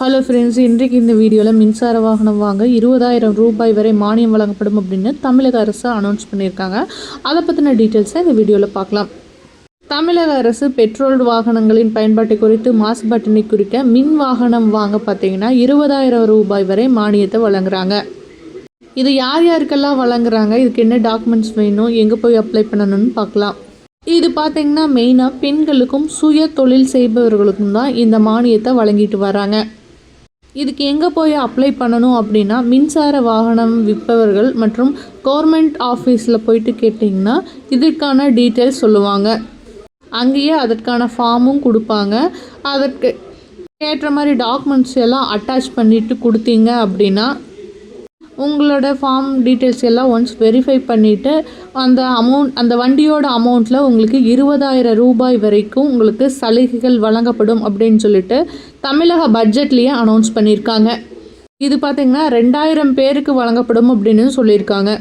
Hello friends, இன்றைக்கு இந்த வீடியோவில் மின்சார வாகனம் வாங்க 20,000 ரூபாய் வரை மானியம் வழங்கப்படும் அப்படின்னு தமிழக அரசு அனௌன்ஸ் பண்ணியிருக்காங்க. அதை பற்றின டீட்டெயில்ஸை இந்த வீடியோவில் பார்க்கலாம். தமிழக அரசு பெட்ரோல் வாகனங்களின் பயன்பாட்டை குறித்து மாசுபாட்டினை குறிக்க மின் வாகனம் வாங்க பார்த்தீங்கன்னா 20,000 ரூபாய் வரை மானியத்தை வழங்குறாங்க. இது யார் யாருக்கெல்லாம் வழங்குறாங்க, இதுக்கு என்ன டாக்குமெண்ட்ஸ் வேணும், எங்கே போய் அப்ளை பண்ணணும்னு பார்க்கலாம். இது பார்த்திங்கன்னா மெயினாக பெண்களுக்கும் சுய தொழில் செய்பவர்களுக்கும் தான் இந்த மானியத்தை வழங்கிட்டு வராங்க. இதுக்கு எங்கே போய் அப்ளை பண்ணணும் அப்படின்னா, மின்சார வாகனம் விற்பவர்கள் மற்றும் கவர்மெண்ட் ஆஃபீஸில் போயிட்டு கேட்டிங்கன்னா இதற்கான டீட்டெயில்ஸ் சொல்லுவாங்க. அங்கேயே அதற்கான ஃபார்மும் கொடுப்பாங்க. அதற்கு ஏற்ற மாதிரி டாக்குமெண்ட்ஸ் எல்லாம் அட்டாச் பண்ணிவிட்டு கொடுத்தீங்க அப்படின்னா உங்களோட ஃபார்ம் டீட்டெயில்ஸ் எல்லாம் ஒன்ஸ் வெரிஃபை பண்ணிவிட்டு அந்த வண்டியோட அமௌண்ட்டில் உங்களுக்கு 20,000 ரூபாய் வரைக்கும் உங்களுக்கு சலுகைகள் வழங்கப்படும் அப்படின்னு சொல்லிட்டு தமிழக பட்ஜெட்லேயே அனௌன்ஸ் பண்ணியிருக்காங்க. இது பார்த்திங்கன்னா 2,000 பேருக்கு வழங்கப்படும் அப்படின்னு சொல்லியிருக்காங்க.